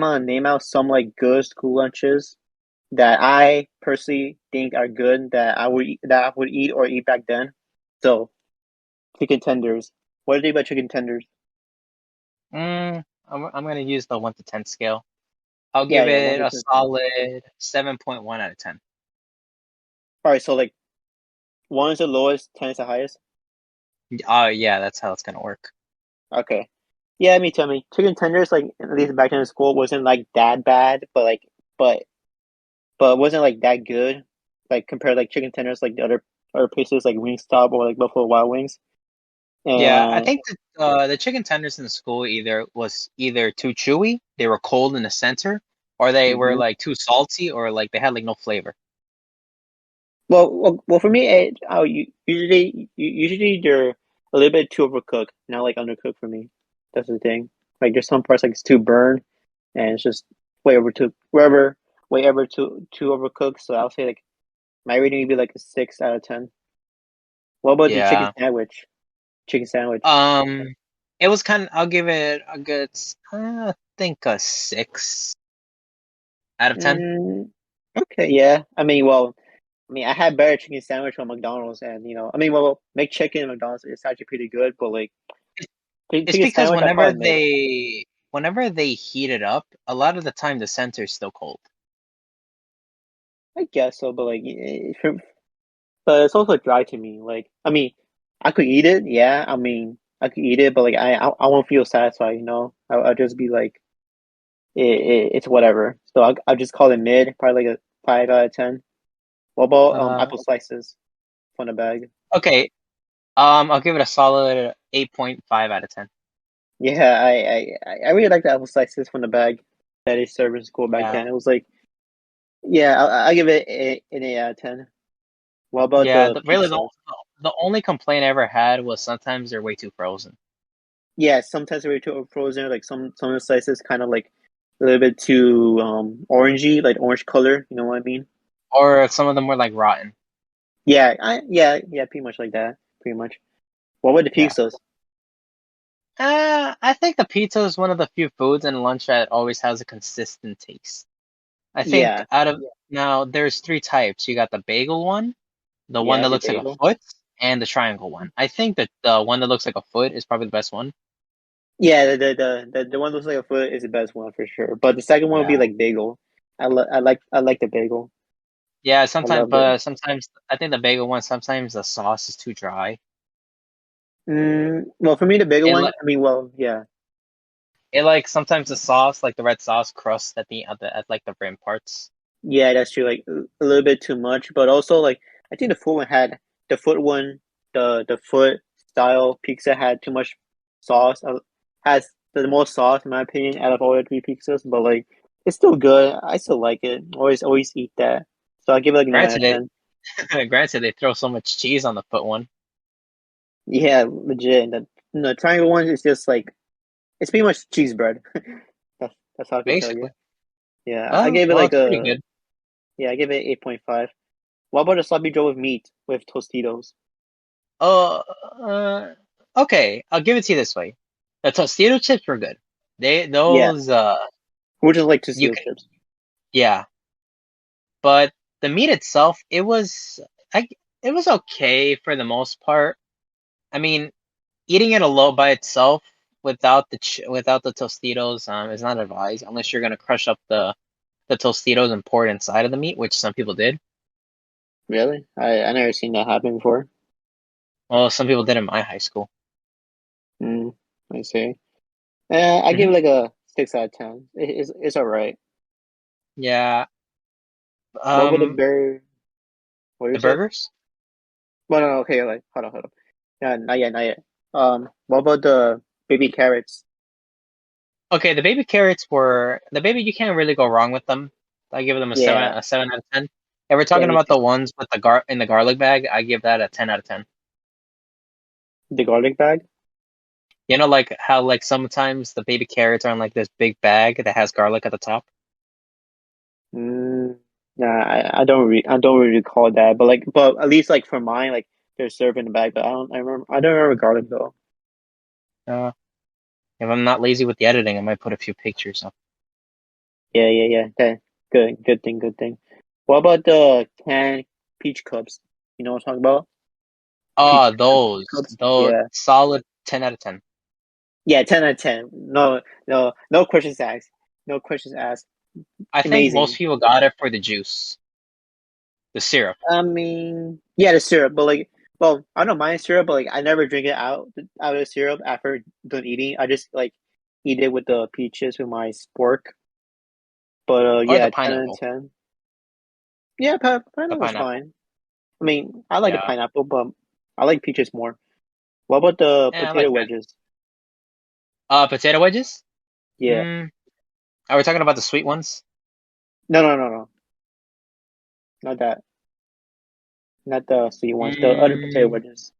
gonna name out some like good school lunches that I personally think are good that I would eat or eat back then. So chicken tenders. What do you think about chicken tenders? I'm gonna use the 1 to 10 scale. I'll Yeah, give yeah, one it to a ten. Cents. solid 7.1 out of 10. All right, so like one is the lowest, 10 is the highest. Oh yeah, that's how it's gonna work. Okay. Yeah, me too. I mean, chicken tenders like at least back in school wasn't like that bad, but but it wasn't like that good. Like compared like chicken tenders like the other places like Wingstop or like Buffalo Wild Wings. Yeah, I And think the chicken tenders in the school either too chewy, they were cold in the center, or they were mhm. like too salty, or like they had like no flavor. Well, for me, usually they're a little bit too overcooked, not like undercooked for me. That's the thing. Like there's some parts like it's too burnt, and it's just way ever too overcooked. So I'll say like my rating would be like a 6 out of 10. What about the chicken Yeah. sandwich? Chicken sandwich. Um, it was I'll give it a good, I think a 6 out of 10. Mm, okay, yeah. I had better chicken sandwich from McDonald's, and McChicken and McDonald's is actually pretty good, but like It's chicken because sandwich, I call it mid. whenever they heat it up, a lot of the time the center is still cold. I guess so, but but it's also dry to me. I could eat it, yeah. I could eat it, but like I won't feel satisfied. I'll just be like it's whatever. So I'll just call it mid, probably like a 5 out of 10. What about Uh, apple slices from the bag? okay. I'll give it a solid 8.5 out of 10. Yeah, I really like the apple slices from the bag that they served in school back Yeah. then. It was like, yeah, I give it an 8 out of 10. What about Yeah, the really pizzas? the only complaint I ever had was sometimes they're way too frozen. Yeah, sometimes they're too frozen. Like some of the slices kind of like a little bit too orangey, like orange color. You know what I mean? Or some of them were like rotten. Yeah, pretty much like that. Pretty much. What about the Yeah. pizzas? I think the pizza is one of the few foods in lunch that always has a consistent taste. I think Yeah, out of now there's three types. You got the bagel one, the one yeah, that the looks like a bagel. foot, and the triangle one. I think that the one that looks like a foot is probably the best one. Yeah, the one that looks like a foot is the best one for sure. But the second one would be Yeah. like bagel. I like the bagel. Yeah, I sometimes, love it. but sometimes I think the bagel one, sometimes the sauce is too dry. Well, for me, the bigger It one. like Yeah, sometimes the sauce, like the red sauce crust at like the rim parts. yeah, that's true. Like a little bit too much, but also like I think the foot one, the foot style pizza had too much sauce. Has the most sauce in my opinion out of all the three pizzas, but like it's still good. I still like it. Always eat that. So I give it like 9 out Granted, of 10. granted they throw so much cheese on the foot one. Yeah, legit. And the triangle one is just like it's pretty much cheese bread. That's how I can tell you. Basically. Yeah, I Oh, gave it well, like it's pretty a good. yeah, I gave it 8.5. What about a sloppy joe with meat with Tostitos? Uh, uh, okay, I'll give it to you this way. The Tostito chips were good. They Yeah, those who just like you Tostito can chips? yeah, but the meat itself, I it was okay for the most part. I mean, eating it alone by itself without the Tostitos is not advised unless you're gonna crush up the Tostitos and pour it inside of the meat, which some people did. Really? I never seen that happen before. Well, some people did in my high school. Mm, I see. I Hmm. give it like a 6 out of 10. It's all right. Yeah. What about the Um, bear? What you the said? burgers. Well, no, okay, like hold on. Yeah, not yet, not yet. What about the baby carrots? Okay, the baby. You can't really go wrong with them. I give them Yeah, a 7 out of 10. If we're yeah, talking me about too. the ones with the gar in the garlic bag, I give that a 10 out of 10. The garlic bag? You know, like how like sometimes the baby carrots are in like this big bag that has garlic at the top. Nah, I don't really recall that, but at least like for mine, like they're served in the bag. But I don't remember garlic though. Uh, if I'm not lazy with the editing, I might put a few pictures up. Yeah. That good thing, good thing. What about the canned peach cups? You know what I'm talking about? Oh, Peach those cups. those Yeah, solid 10 out of 10. yeah. 10 out of 10. No questions asked. No questions asked. I think most Amazing. people got it for the juice, the syrup. I mean, yeah, the syrup, but like, well, I don't mind syrup, but like, I never drink it out of the syrup after done eating. I just like eat it with the peaches with my spork. But Or the yeah, 10 out of pineapple. 10. Yeah, The pineapple's pineapple. fine. I mean, I like the Yeah. pineapple, but I like peaches more. What about the Yeah, I potato like that. wedges? Potato wedges? Yeah. Mm, are we talking about the sweet ones? No. Not that. Not the sweet ones. The other potato Mm, wedges.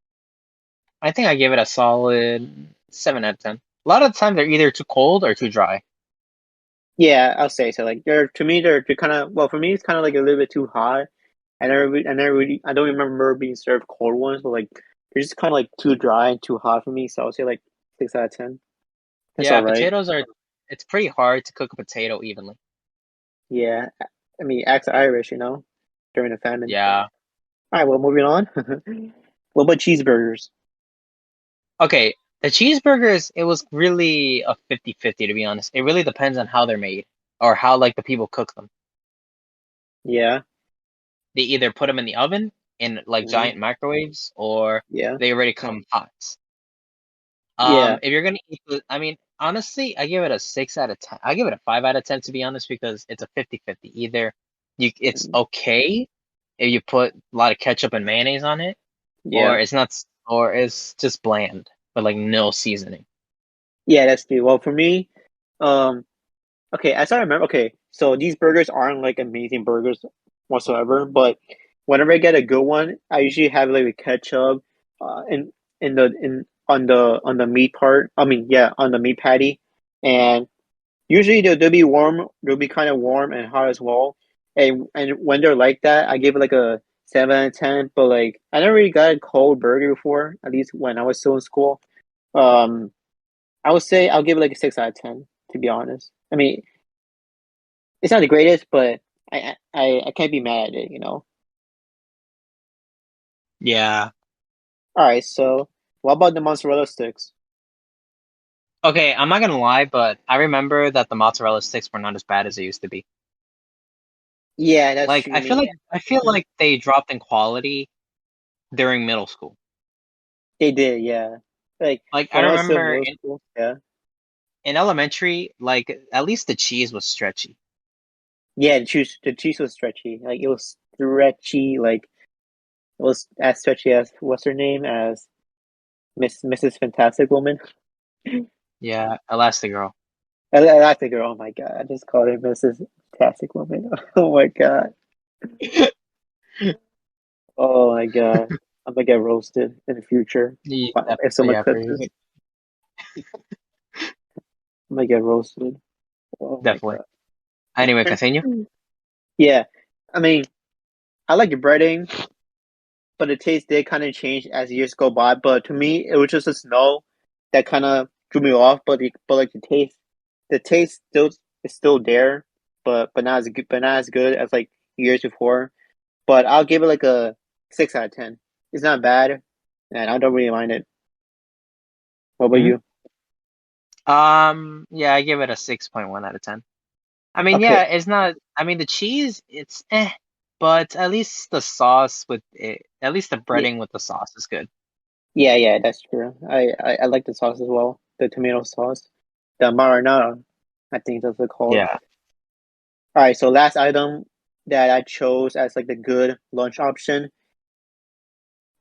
I think I give it a solid 7 out of 10. A lot of the time they're either too cold or too dry. Yeah, I'll say so. Like they're to me they're kind of well for me it's kind of like a little bit too hot. I don't remember being served cold ones, but like they're just kind of like too dry and too hot for me. So I'll say like 6 out of 10. That's all Yeah, right. potatoes are, it's pretty hard to cook a potato evenly. Yeah, I mean, axe Irish, during the famine. Yeah. All right, well, moving on. What about cheeseburgers? Okay, the cheeseburgers, it was really a 50-50 to be honest. It really depends on how they're made or how like the people cook them. Yeah, They either put them in the oven in like hmm giant microwaves or yeah, they already come hot. yeah, If you're gonna eat I mean, honestly, I give it a 6 out of 10. I give it a 5 out of 10 to be honest because it's a 50-50. Either it's mhm, okay if you put a lot of ketchup and mayonnaise on it, yeah, or it's not, or it's just bland, but like no seasoning. yeah. That's true. Well, for me, um, okay, as I remember, okay, so these burgers aren't like amazing burgers whatsoever, but whenever I get a good one, I usually have like a ketchup, in on the meat part. I mean, yeah, on the meat patty, and usually they'll be warm. They'll be kind of warm and hot as well. And when they're like that, I give it like a 7 out of 10. But like, I never really got a cold burger before. At least when I was still in school. Um, I would say I'll give it like a 6 out of 10. To be honest, I mean, it's not the greatest, but I can't be mad at it. Yeah. All right, so what about the mozzarella sticks? Okay, I'm not gonna lie, but I remember that the mozzarella sticks were not as bad as they used to be. Yeah, that's Like true. I mean, I feel like they dropped in quality during middle school. they did, yeah. Like Like I when I was still in remember middle school, yeah. in elementary, like at least the cheese was stretchy. Yeah, the cheese was stretchy. Like it was stretchy. Like it was as stretchy as what's her name as Mrs. Fantastic Woman. Yeah, Elastigirl. Elastigirl. Oh my god, I just called her Mrs. Fantastic Woman. Oh my god. Oh my god. I'm gonna get roasted in the future Yeah, if someone yeah, clips this. I'm gonna get roasted. Oh my definitely. god. Anyway, continue. Yeah, I mean, I like the breading, but the taste did kind of change as years go by. But to me, it was just a snow that kind of drew me off. But like the taste is still there, but not as good as like years before. But I'll give it like a 6 out of 10. It's not bad, and I don't really mind it. What about Hmm. you? Yeah, I give it a 6.1 out of 10. I mean, yeah, Okay, it's not. I mean, the cheese, it's but at least the sauce with it, at least the yeah, breading with the sauce is good. yeah, that's true. I like the sauce as well, the tomato sauce, the marinara, I think that's what it's called. Yeah. All right, so last item that I chose as like the good lunch option.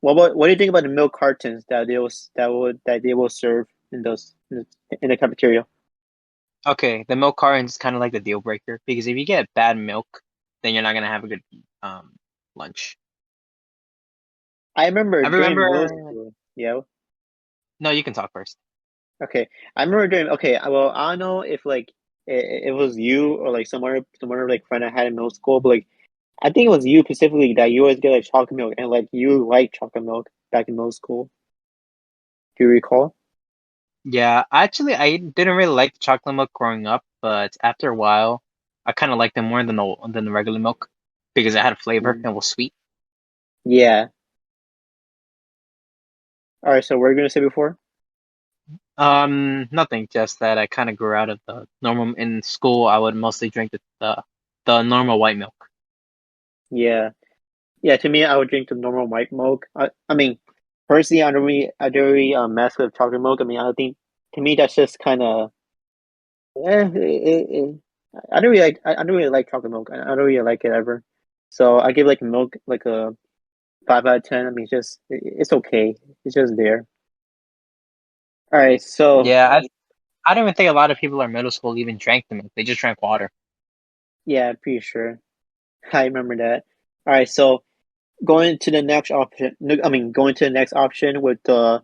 What do you think about the milk cartons that they will serve in the cafeteria? Okay, the milk carton is kind of like the deal breaker because if you get bad milk, then you're not gonna have a good um lunch. I remember I during middle remember. school. Yeah. No, you can talk first. Okay. I remember during. Okay. Well, I don't know if like it was you or like someone like friend I had in middle school, but like I think it was you specifically that you always get like chocolate milk and like you like chocolate milk back in middle school. Do you recall? Yeah, actually, I didn't really like chocolate milk growing up, but after a while, I kind of liked them more than the regular milk because it had flavor Mm. and was sweet. Yeah. All right. So we're gonna say before. Nothing, just that I kind of grew out of the normal in school. I would mostly drink the normal white milk. Yeah. Yeah. To me, I would drink the normal white milk. I mean, personally, I don't really mess with chocolate milk. I mean, I think to me that's just kind of I don't really like I don't really like chocolate milk. I don't really like it ever. So I give like milk like a 5 out of 10. I mean, it's okay. It's just there. All right. So Yeah, I don't even think a lot of people in middle school even drank the milk. They just drank water. yeah, pretty sure I remember that. All right. So going to the next option. No, I mean, going to the next option with the